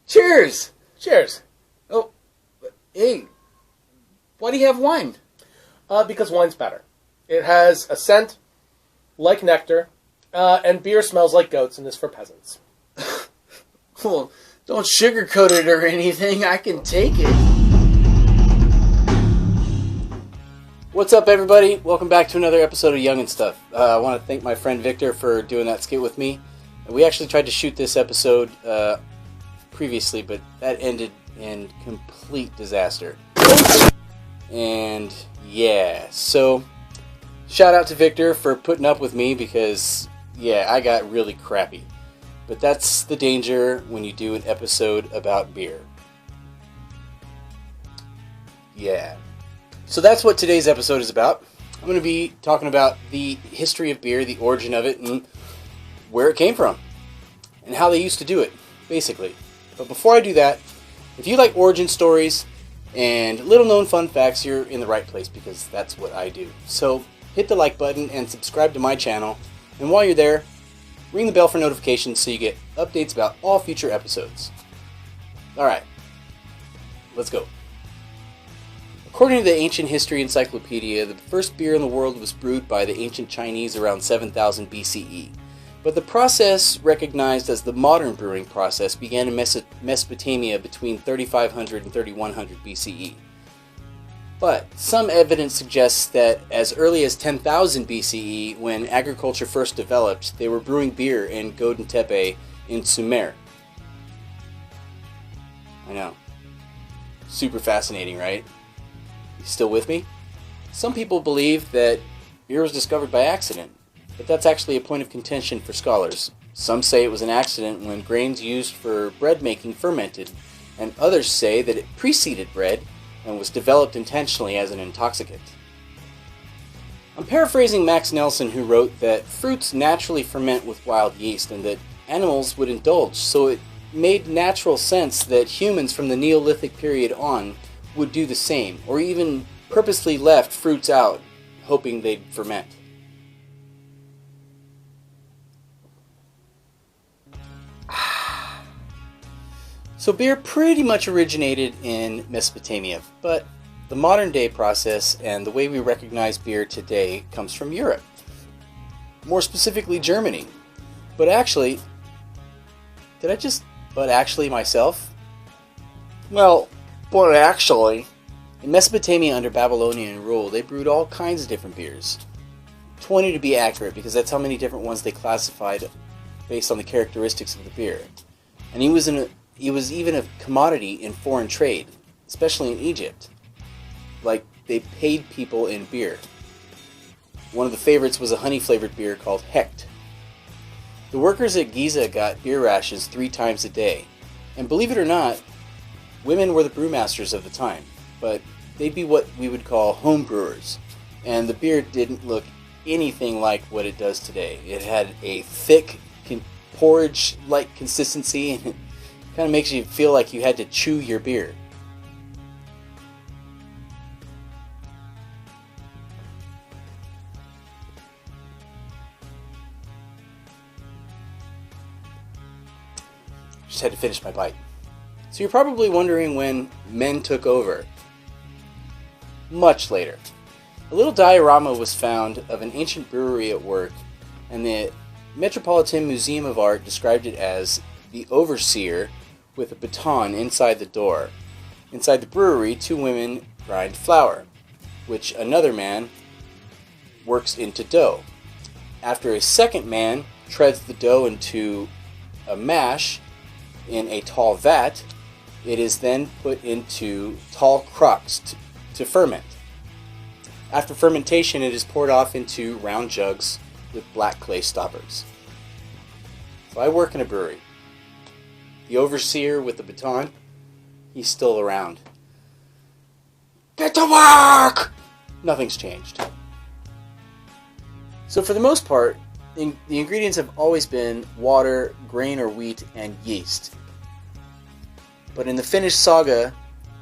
Cheers! Cheers. Oh, hey, why do you have wine? Because wine's better. It has a scent like nectar, and beer smells like goats and is for peasants. Well, don't sugarcoat it or anything. I can take it. What's up, everybody? Welcome back to another episode of Young and Stuff. I want to thank my friend Victor for doing that skit with me. We actually tried to shoot this episode previously, but that ended in complete disaster. And yeah, so shout out to Victor for putting up with me because, yeah, I got really crappy. But that's the danger when you do an episode about beer. Yeah. So that's what today's episode is about. I'm going to be talking about the history of beer, the origin of it, and where it came from, and how they used to do it, basically. But before I do that, if you like origin stories and little-known fun facts, you're in the right place because that's what I do. So hit the like button and subscribe to my channel, and while you're there, ring the bell for notifications so you get updates about all future episodes. Alright, let's go. According to the Ancient History Encyclopedia, the first beer in the world was brewed by the ancient Chinese around 7000 BCE. But the process, recognized as the modern brewing process, began in Mesopotamia between 3500 and 3100 BCE. But some evidence suggests that as early as 10,000 BCE, when agriculture first developed, they were brewing beer in Göbekli Tepe in Sumer. I know. Super fascinating, right? Still with me? Some people believe that beer was discovered by accident, but that's actually a point of contention for scholars. Some say it was an accident when grains used for bread making fermented, and others say that it preceded bread and was developed intentionally as an intoxicant. I'm paraphrasing Max Nelson, who wrote that fruits naturally ferment with wild yeast and that animals would indulge, so it made natural sense that humans from the Neolithic period on would do the same, or even purposely left fruits out, hoping they'd ferment. So beer pretty much originated in Mesopotamia, but the modern day process and the way we recognize beer today comes from Europe. More specifically, Germany. But actually, did I just myself? Well, but actually, in Mesopotamia under Babylonian rule, they brewed all kinds of different beers. 20 to be accurate, because that's how many different ones they classified based on the characteristics of the beer. And he was even a commodity in foreign trade, especially in Egypt. Like, they paid people in beer. One of the favorites was a honey-flavored beer called Hecht. The workers at Giza got beer rations 3 times a day. And believe it or not, women were the brewmasters of the time, but they'd be what we would call home brewers. And the beer didn't look anything like what it does today. It had a thick, porridge-like consistency, and it kind of makes you feel like you had to chew your beer. Just had to finish my bite. So you're probably wondering when men took over. Much later. A little diorama was found of an ancient brewery at work, and the Metropolitan Museum of Art described it as the overseer with a baton inside the door. Inside the brewery, 2 women grind flour, which another man works into dough. After a second man treads the dough into a mash in a tall vat, it is then put into tall crocks to ferment. After fermentation, it is poured off into round jugs with black clay stoppers. So I work in a brewery. The overseer with the baton, he's still around. Get to work! Nothing's changed. So for the most part, the ingredients have always been water, grain or wheat, and yeast. But in the Finnish saga,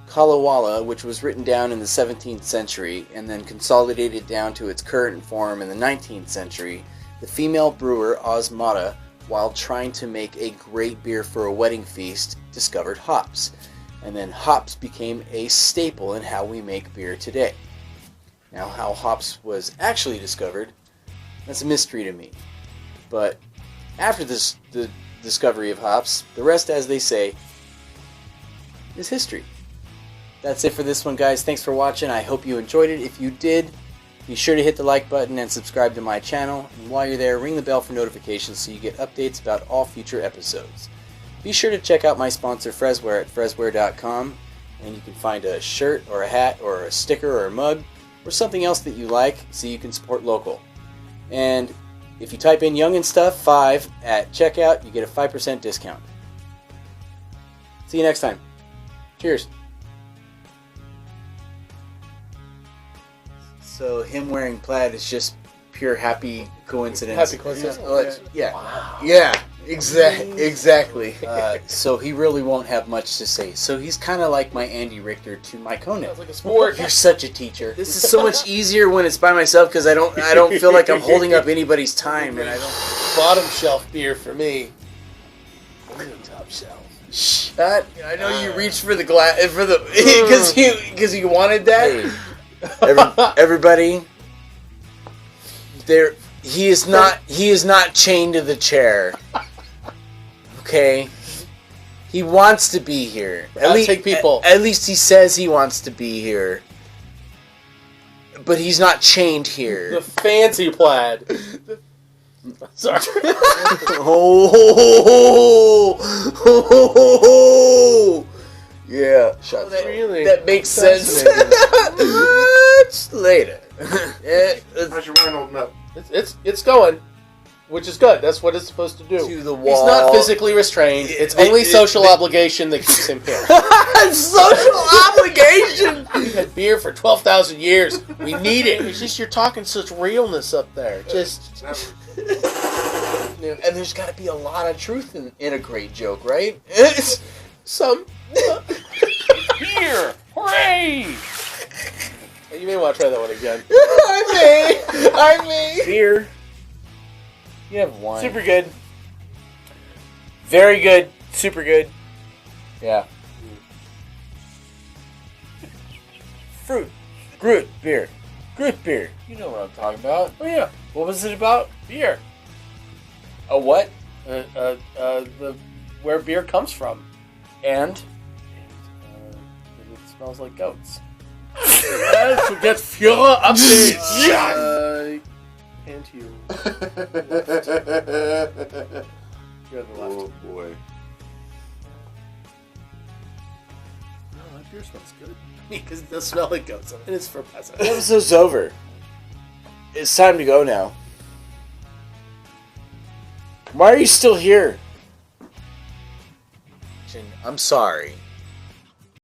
Kalevala, which was written down in the 17th century and then consolidated down to its current form in the 19th century, the female brewer Osmata while trying to make a great beer for a wedding feast, discovered hops. And then hops became a staple in how we make beer today. Now, how hops was actually discovered, that's a mystery to me. But after the discovery of hops, the rest, as they say, is history. That's it for this one, guys. Thanks for watching. I hope you enjoyed it. If you did, be sure to hit the like button and subscribe to my channel. And while you're there, ring the bell for notifications so you get updates about all future episodes. Be sure to check out my sponsor, Frezware, at frezware.com. And you can find a shirt or a hat or a sticker or a mug or something else that you like so you can support local. And if you type in Young and Stuff 5 at checkout, you get a 5% discount. See you next time. Cheers. So him wearing plaid is just pure happy coincidence. Happy coincidence. Yeah. Wow. Yeah. Exactly. So he really won't have much to say. So he's kind of like my Andy Richter to my Conan. Sounds like a sport. You're such a teacher. This is so much eezier when it's by myself because I don't feel like I'm holding up anybody's time, and I don't. Bottom shelf beer for me. Top shelf. Shut. I know you reached for the glass for the because you wanted that. Hey, everybody, there. He is not chained to the chair. Okay. He wants to be here. Take people. At least he says he wants to be here. But he's not chained here. The fancy plaid. Sorry. Yeah. Shut that, really? That makes sense. Much later. How's your wine holding up? It's going, which is good. That's what it's supposed to do. To the He's wall. not physically restrained. It's only social obligation that keeps him here. Social obligation. We've had beer for 12,000 years. We need it. It's just you're talking such realness up there. Just. And there's got to be a lot of truth in a great joke, right? Some. Here! Hooray! You may want to try that one again. I may. Beer. You have one. Super good. Very good. Super good. Yeah. Fruit. Groot beer. Groot beer. You know what I'm talking about. Oh yeah. What was it about? Beer. A what? Where beer comes from. And? It smells like goats. To get Führer updates. And you. You're the left. Oh boy. Oh, that beer smells good. Because it does smell like goats. And it's for peasants. The episode's over. It's time to go now. Why are you still here? I'm sorry.